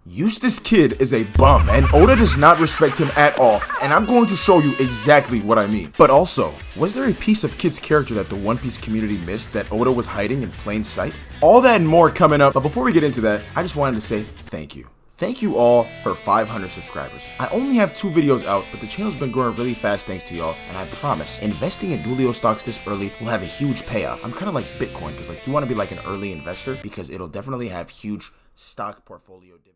Eustace Kid is a bum, and Oda does not respect him at all, and I'm going to show you exactly what I mean. But also, was there a piece of Kid's character that the One Piece community missed that Oda was hiding in plain sight? All that and more coming up, but before we get into that, I just wanted to say thank you. Thank you all for 500 subscribers. I only have 2 videos out, but the channel's been growing really fast thanks to y'all, and I promise, investing in Dulio stocks this early will have a huge payoff. I'm kind of like Bitcoin, because you want to be like an early investor, because it'll definitely have huge stock portfolio dividends.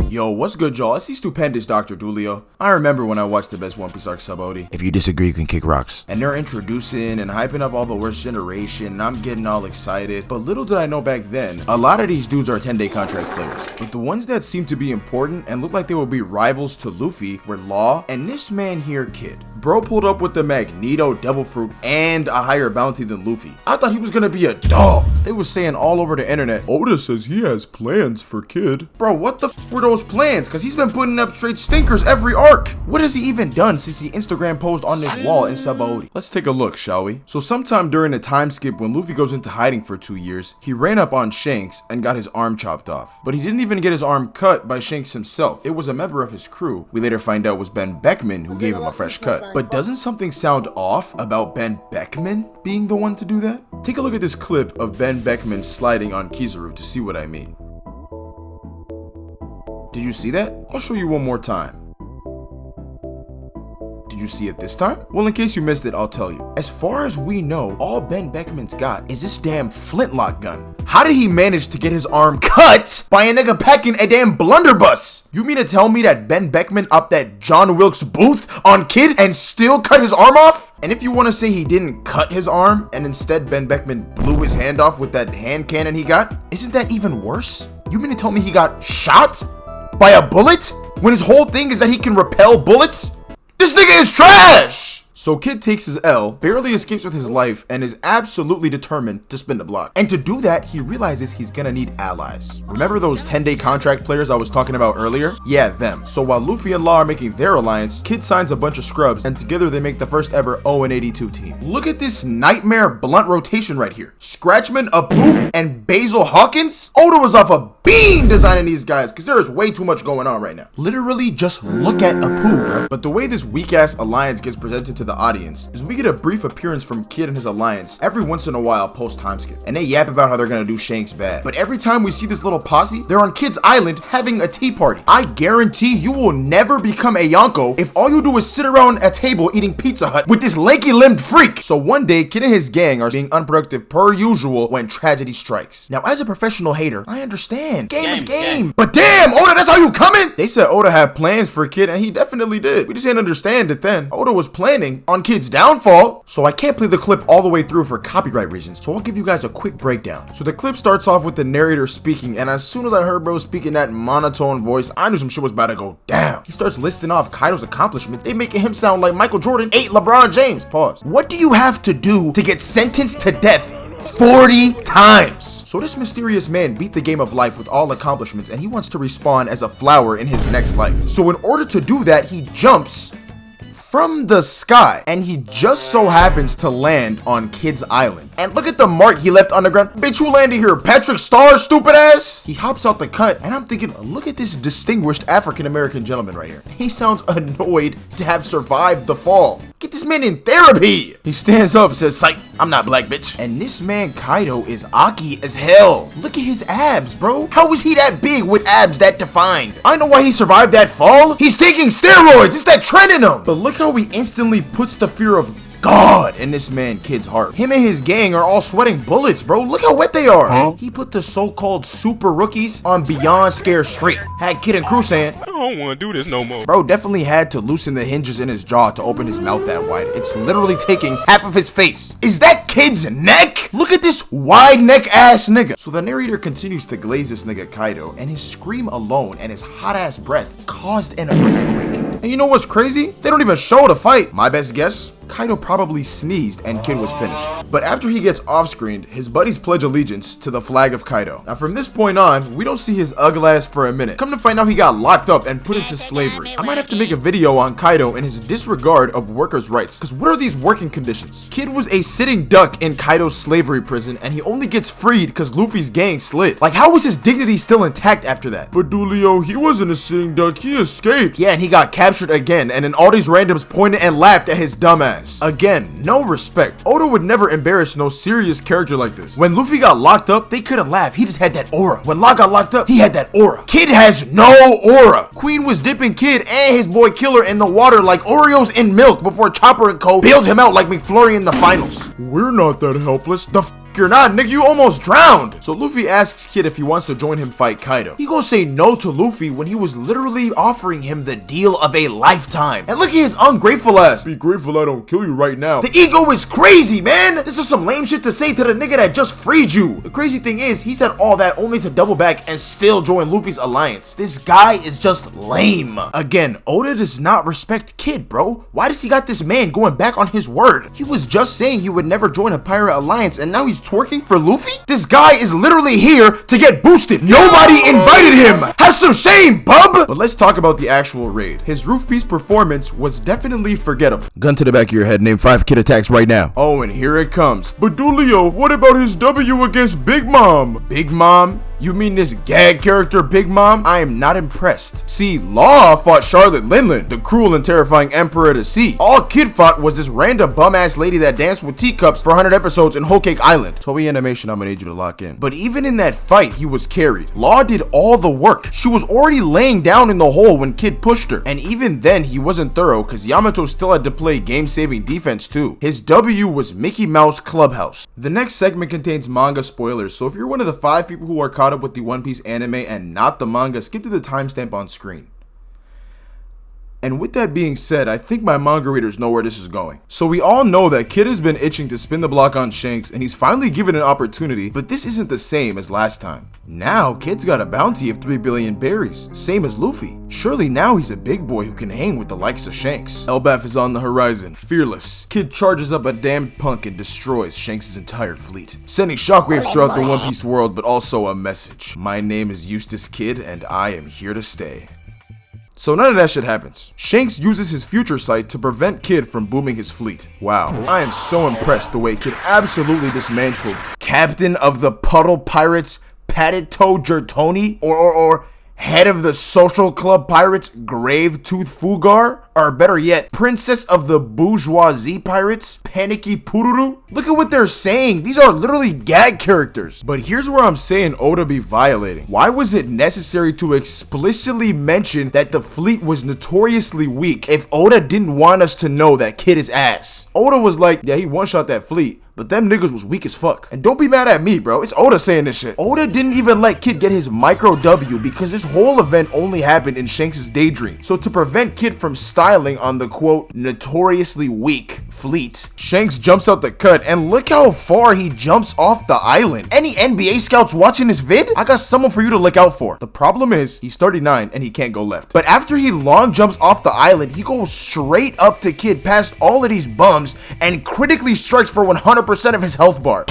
Yo, what's good, y'all? It's the stupendous Dr. Dulio. I remember when I watched the best One Piece arc sub-OD. If you disagree, you can kick rocks. And they're introducing and hyping up all the worst generation, and I'm getting all excited. But little did I know back then, a lot of these dudes are 10-day contract players. But the ones that seem to be important and look like they will be rivals to Luffy were Law and this man here, Kid. Bro pulled up with the Magneto, Devil Fruit, and a higher bounty than Luffy. I thought he was gonna be a dog. They were saying all over the internet, Oda says he has plans for Kid. Bro, what the f were those plans? Cause he's been putting up straight stinkers every arc. What has he even done since the Instagram post on this wall in sub-OD? Let's take a look, shall we? So sometime during the time skip when Luffy goes into hiding for 2 years, he ran up on Shanks and got his arm chopped off. But he didn't even get his arm cut by Shanks himself. It was a member of his crew. We later find out was Ben Beckman who gave him a fresh cut. But doesn't something sound off about Ben Beckman being the one to do that? Take a look at this clip of Ben Beckman sliding on Kizaru to see what I mean. Did you see that? I'll show you one more time. Did you see it this time? Well, in case you missed it, I'll tell you. As far as we know, all Ben Beckman's got is this damn flintlock gun. How did he manage to get his arm cut by a nigga packing a damn blunderbuss? You mean to tell me that Ben Beckman upped that John Wilkes Booth on Kid and still cut his arm off? And if you want to say he didn't cut his arm and instead Ben Beckman blew his hand off with that hand cannon he got, isn't that even worse? You mean to tell me he got shot by a bullet when his whole thing is that he can repel bullets? This nigga is trash! So Kid takes his L, barely escapes with his life, and is absolutely determined to spin the block. And to do that, he realizes he's gonna need allies. Remember those 10-day contract players I was talking about earlier? Yeah, them. So while Luffy and Law are making their alliance, Kid signs a bunch of scrubs, and together they make the first ever 0-82 team. Look at this nightmare blunt rotation right here. Scratchman, Apu, and Basil Hawkins? Oda was off a beam designing these guys, because there is way too much going on right now. Literally, just look at Apu, bro. But the way this weak-ass alliance gets presented to the audience is we get a brief appearance from Kid and his alliance every once in a while post time skip, and they yap about how they're gonna do Shanks bad. But every time we see this little posse, they're on Kid's island having a tea party. I guarantee you will never become a Yonko if all you do is sit around a table eating Pizza Hut with this lanky-limbed freak. So one day, Kid and his gang are being unproductive per usual when tragedy strikes. Now, as a professional hater, I understand. Game is game. But damn, Oda, that's how you coming? They said Oda had plans for Kid, and he definitely did. We just didn't understand it then. Oda was planning on Kid's downfall. So I can't play the clip all the way through for copyright reasons, so I'll give you guys a quick breakdown. So the clip starts off with the narrator speaking, and as soon as I heard bro speaking that monotone voice, I knew some shit was about to go down. He starts listing off Kaido's accomplishments. They making him sound like Michael Jordan ate LeBron James. Pause. What do you have to do to get sentenced to death 40 times? So this mysterious man beat the game of life with all accomplishments, and he wants to respawn as a flower in his next life. So in order to do that, he jumps from the sky, and he just so happens to land on Kid's island. And look at the mark he left on the ground. Bitch, who landed here? Patrick Star, stupid ass? He hops out the cut, and I'm thinking, look at this distinguished African-American gentleman right here. He sounds annoyed to have survived the fall. Get this man in therapy. He stands up, says, psych, I'm not black, bitch. And this man Kaido is Aki as hell. Look at his abs, bro. How is he that big with abs that defined? I know why he survived that fall. He's taking steroids. It's that trend in him. But look how he instantly puts the fear of God in this man Kid's heart. Him and his gang are all sweating bullets, bro. Look how wet they are. Huh? He put the so-called super rookies on Beyond Scare Straight. Had Kid and crew saying, I don't want to do this no more. Bro definitely had to loosen the hinges in his jaw to open his mouth that wide. It's literally taking half of his face. Is that Kid's neck? Look at this wide neck ass nigga. So the narrator continues to glaze this nigga Kaido, and his scream alone and his hot ass breath caused an earthquake. And you know what's crazy? They don't even show the fight. My best guess? Kaido probably sneezed and Kid was finished. But after he gets off-screened, his buddies pledge allegiance to the flag of Kaido. Now from this point on, we don't see his ugly ass for a minute. Come to find out he got locked up and put into slavery. I might have to make a video on Kaido and his disregard of workers' rights. Cause what are these working conditions? Kid was a sitting duck in Kaido's slavery prison and he only gets freed cause Luffy's gang slid. Like how was his dignity still intact after that? But Dulio, he wasn't a sitting duck, he escaped. Yeah, and he got captured again and then all these randoms pointed and laughed at his dumbass. Again, no respect. Oda would never embarrass no serious character like this. When Luffy got locked up, they couldn't laugh. He just had that aura. When Law got locked up, he had that aura. Kid has no aura. Queen was dipping Kid and his boy Killer in the water like Oreos in milk before Chopper and Co. bailed him out like McFlurry in the finals. We're not that helpless. The you're not, nigga, you almost drowned. So Luffy asks Kid if he wants to join him fight Kaido. He gonna say no to Luffy when he was literally offering him the deal of a lifetime. And look at his ungrateful ass. Be grateful I don't kill you right now. The ego is crazy, man. This is some lame shit to say to the nigga that just freed you. The crazy thing is, he said all that only to double back and still join Luffy's alliance. This guy is just lame. Again, Oda does not respect Kid, bro. Why does he got this man going back on his word? He was just saying he would never join a pirate alliance and now he's twerking for Luffy? This guy is literally here to get boosted. Nobody invited him. Have some shame, bub. But let's talk about the actual raid. His roof piece performance was definitely forgettable. Gun to the back of your head, name 5 Kid attacks right now. Oh, and here it comes. But Dulio, what about his W against Big Mom? Big Mom? You mean this gag character Big Mom? I am not impressed. See, Law fought Charlotte Linlin, the cruel and terrifying Emperor of the Sea. All Kid fought was this random bum-ass lady that danced with teacups for 100 episodes in Whole Cake Island. Toei Animation, I'm gonna need you to lock in. But even in that fight, he was carried. Law did all the work. She was already laying down in the hole when Kid pushed her. And even then, he wasn't thorough because Yamato still had to play game-saving defense too. His W was Mickey Mouse Clubhouse. The next segment contains manga spoilers, so if you're one of the 5 people who are caught up with the One Piece anime and not the manga, skip to the timestamp on screen. And with that being said, I think my manga readers know where this is going. So we all know that Kid has been itching to spin the block on Shanks and he's finally given an opportunity, but this isn't the same as last time. Now, Kid's got a bounty of 3 billion berries, same as Luffy. Surely now he's a big boy who can hang with the likes of Shanks. Elbaf is on the horizon, fearless. Kid charges up a damned punk and destroys Shanks' entire fleet, sending shockwaves throughout the One Piece world, but also a message. My name is Eustace Kid and I am here to stay. So none of that shit happens. Shanks uses his future sight to prevent Kid from booming his fleet. Wow, I am so impressed the way Kid absolutely dismantled Captain of the Puddle Pirates, Patito Jertoni, or head of the Social Club Pirates, Grave Tooth Fugar, or better yet, Princess of the Bourgeoisie Pirates, Panicky Pururu. Look at what they're saying. These are literally gag characters. But here's where I'm saying Oda be violating. Why was it necessary to explicitly mention that the fleet was notoriously weak if Oda didn't want us to know that Kid is ass? Oda was like, yeah, he one-shot that fleet, but them niggas was weak as fuck. And don't be mad at me, bro. It's Oda saying this shit. Oda didn't even let Kid get his micro W because this whole event only happened in Shanks' daydream. So to prevent Kid from styling on the quote, notoriously weak fleet, Shanks jumps out the cut and look how far he jumps off the island. Any NBA scouts watching this vid? I got someone for you to look out for. The problem is he's 39 and he can't go left. But after he long jumps off the island, he goes straight up to Kid past all of these bums and critically strikes for 100% of his health bar.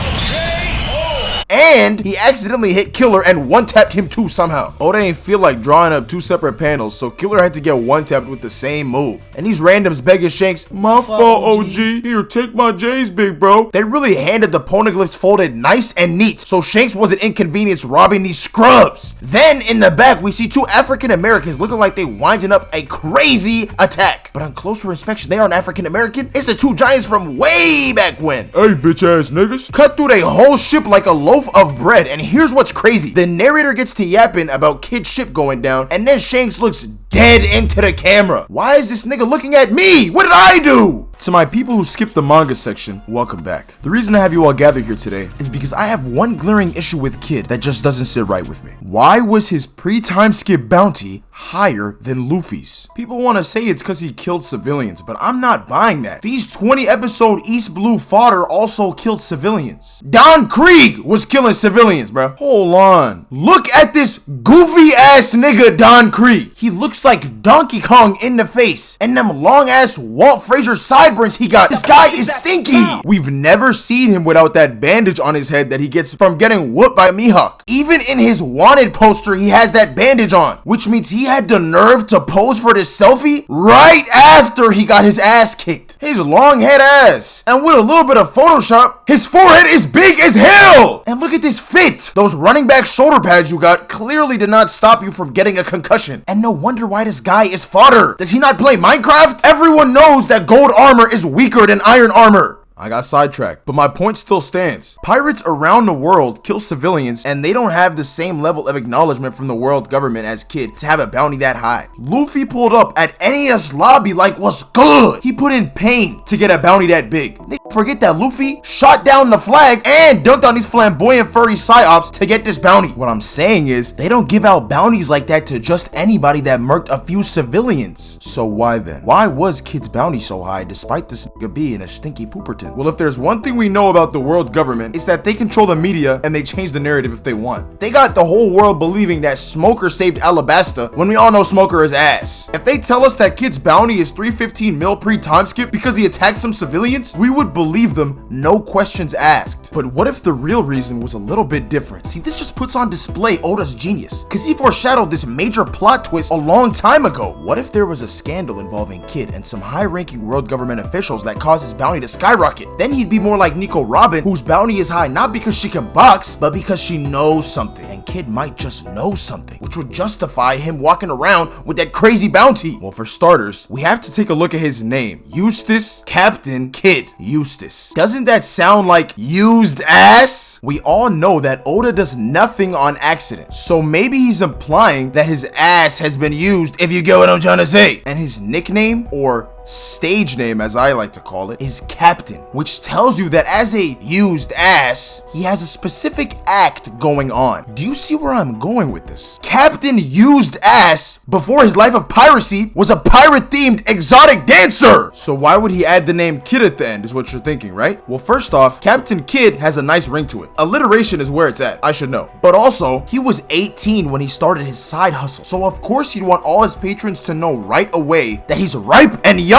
And he accidentally hit Killer and one-tapped him too somehow. Oda ain't feel like drawing up 2 separate panels, so Killer had to get one-tapped with the same move. And these randoms begging Shanks, my fault, OG. Here, take my J's, big bro. They really handed the poneglyphs folded nice and neat, so Shanks wasn't inconvenienced robbing these scrubs. Then in the back, we see 2 African Americans looking like they winding up a crazy attack. But on closer inspection, they aren't African American. It's the 2 giants from way back when. Hey, bitch-ass niggas. Cut through their whole ship like a loaf of bread, and here's what's crazy. The narrator gets to yapping about Kid's ship going down, and then Shanks looks dead into the camera. Why is this nigga looking at me? What did I do? To my people who skipped the manga section, welcome back. The reason I have you all gathered here today is because I have one glaring issue with Kid that just doesn't sit right with me. Why was his pre-time skip bounty higher than Luffy's? People want to say it's because he killed civilians, but I'm not buying that. These 20 episode East Blue fodder also killed civilians. Don Krieg was killing civilians, bro. Hold on. Look at this goofy ass nigga Don Krieg. He looks like Donkey Kong in the face, and them long ass Walt Frazier sideburns he got. This guy is stinky. We've never seen him without that bandage on his head that he gets from getting whooped by Mihawk. Even in his wanted poster, he has that bandage on, which means he had the nerve to pose for this selfie right after he got his ass kicked. His long head ass, and with a little bit of Photoshop, his forehead is big as hell. And look at this fit. Those running back shoulder pads you got clearly did not stop you from getting a concussion. And no wonder why this guy is fodder. Does he not play Minecraft? Everyone knows that gold armor is weaker than iron armor. I got sidetracked, but my point still stands. Pirates around the world kill civilians, and they don't have the same level of acknowledgement from the world government as Kid to have a bounty that high. Luffy pulled up at NES lobby like, what's good? He put in pain to get a bounty that big. Nigga, forget that Luffy shot down the flag and dunked on these flamboyant furry psyops to get this bounty. What I'm saying is, they don't give out bounties like that to just anybody that murked a few civilians. So why then? Why was Kid's bounty so high despite this nigga being a stinky pooperton? Well, if there's one thing we know about the world government, it's that they control the media and they change the narrative if they want. They got the whole world believing that Smoker saved Alabasta when we all know Smoker is ass. If they tell us that Kid's bounty is 315 mil pre-time skip because he attacked some civilians, we would believe them, no questions asked. But what if the real reason was a little bit different? See, this just puts on display Oda's genius, because he foreshadowed this major plot twist a long time ago. What if there was a scandal involving Kid and some high-ranking world government officials that caused his bounty to skyrocket? Then he'd be more like Nico Robin, whose bounty is high not because she can box, but because she knows something. And Kid might just know something, which would justify him walking around with that crazy bounty. Well, for starters, we have to take a look at his name. Eustace Captain Kid Eustace. Doesn't that sound like used ass? We all know that Oda does nothing on accident, so maybe he's implying that his ass has been used, if you get what I'm trying to say. And his nickname, or stage name as I like to call it, is Captain, which tells you that as a used ass, he has a specific act going on. Do you see where I'm going with this? Captain Used Ass, before his life of piracy, was a pirate-themed exotic dancer. So why would he add the name Kid at the end is what you're thinking, right? Well, first off, Captain Kid has a nice ring to it. Alliteration is where it's at, I should know. But also, he was 18 when he started his side hustle, so of course he'd want all his patrons to know right away that he's ripe and young.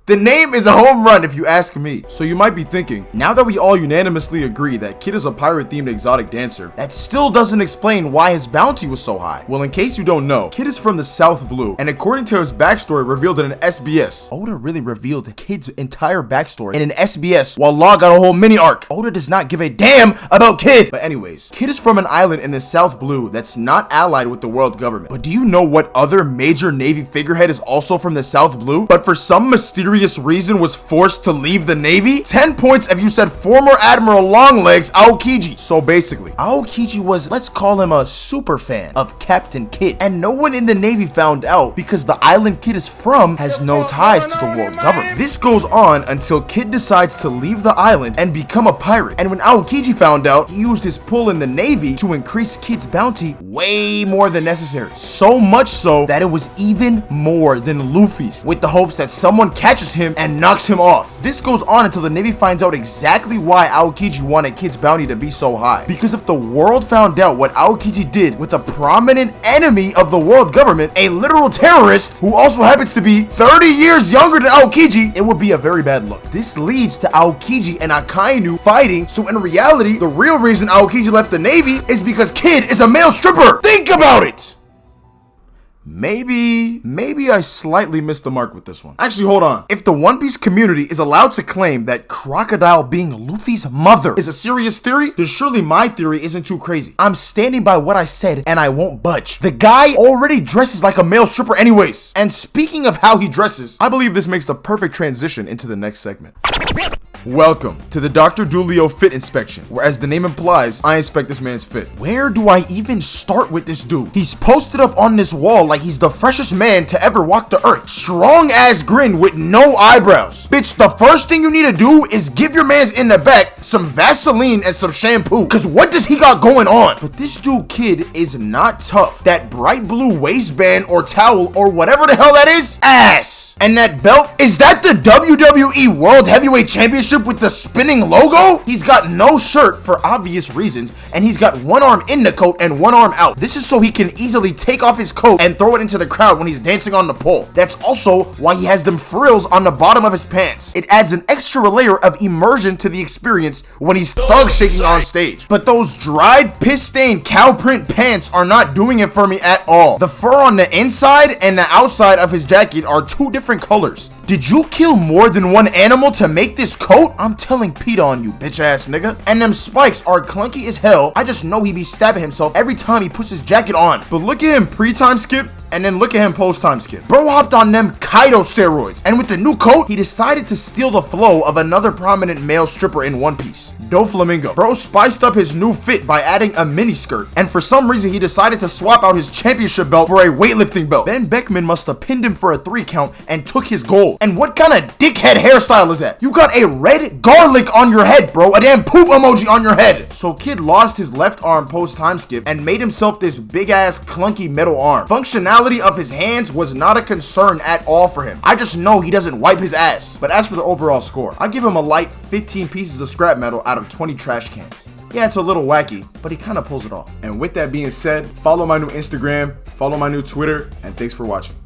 The name is a home run if you ask me. So you might be thinking, now that we all unanimously agree that Kid is a pirate-themed exotic dancer, that still doesn't explain why his bounty was so high. Well, in case you don't know, Kid is from the South Blue, and according to his backstory revealed in an SBS, Oda really revealed Kid's entire backstory in an SBS while Law got a whole mini arc. Oda does not give a damn about Kid. But anyways, Kid is from an island in the South Blue that's not allied with the world government. But do you know what other major Navy figurehead is also from the South Blue, but for some mysterious reason was forced to leave the Navy? 10 points if you said former Admiral Longlegs Aokiji. So basically, Aokiji was, let's call him a super fan of Captain Kid, and no one in the Navy found out because the island Kid is from has no ties to the world government. This goes on until Kid decides to leave the island and become a pirate, and when Aokiji found out, he used his pull in the Navy to increase Kid's bounty way more than necessary. So much so that it was even more than Luffy's, with the hopes that someone catches him and knocks him off. This goes on until the Navy finds out exactly why Aokiji wanted Kid's bounty to be so high. Because if the world found out what Aokiji did with a prominent enemy of the world government, a literal terrorist who also happens to be 30 years younger than Aokiji, it would be a very bad look. This leads to Aokiji and Akainu fighting, so in reality, the real reason Aokiji left the Navy is because Kid is a male stripper. Think about it! Maybe I slightly missed the mark with this one. Actually, hold on. If the One Piece community is allowed to claim that Crocodile being Luffy's mother is a serious theory, then surely my theory isn't too crazy. I'm standing by what I said and I won't budge. The guy already dresses like a male stripper anyways. And speaking of how he dresses, I believe this makes the perfect transition into the next segment. Welcome to the Dr. Dulio fit inspection, where as the name implies, I inspect this man's fit. Where do I even start with this dude? He's posted up on this wall like he's the freshest man to ever walk the earth. Strong ass grin with no eyebrows. Bitch, the first thing you need to do is give your mans in the back some Vaseline and some shampoo, cause what does he got going on? But this dude kid is not tough. That bright blue waistband or towel or whatever the hell that is, ass. And that belt, is that the WWE World Heavyweight Championship with the spinning logo? He's got no shirt for obvious reasons, and he's got one arm in the coat and one arm out. This is so he can easily take off his coat and throw it into the crowd when he's dancing on the pole. That's also why he has them frills on the bottom of his pants. It adds an extra layer of immersion to the experience when he's thug shaking on stage. But those dried, piss-stained cow print pants are not doing it for me at all. The fur on the inside and the outside of his jacket are two different colors. Did you kill more than one animal to make this coat? I'm telling PETA on you, bitch ass nigga. And them spikes are clunky as hell. I just know he be stabbing himself every time he puts his jacket on. But look at him pre-time skip, and then look at him post-time skip. Bro hopped on them Kaido steroids, and with the new coat, he decided to steal the flow of another prominent male stripper in One Piece, Doflamingo. Bro spiced up his new fit by adding a mini skirt, and for some reason he decided to swap out his championship belt for a weightlifting belt. Ben Beckman must have pinned him for a 3 count and took his gold. And what kind of dickhead hairstyle is that? You got a red garlic on your head, bro, a damn poop emoji on your head. So kid lost his left arm post-time skip and made himself this big ass clunky metal arm. Functionality of his hands was not a concern at all for him. I just know he doesn't wipe his ass. But as for the overall score, I give him a light 15 pieces of scrap metal out of 20 trash cans. Yeah, it's a little wacky, but he kind of pulls it off. And with that being said, follow my new Instagram, follow my new Twitter, and thanks for watching.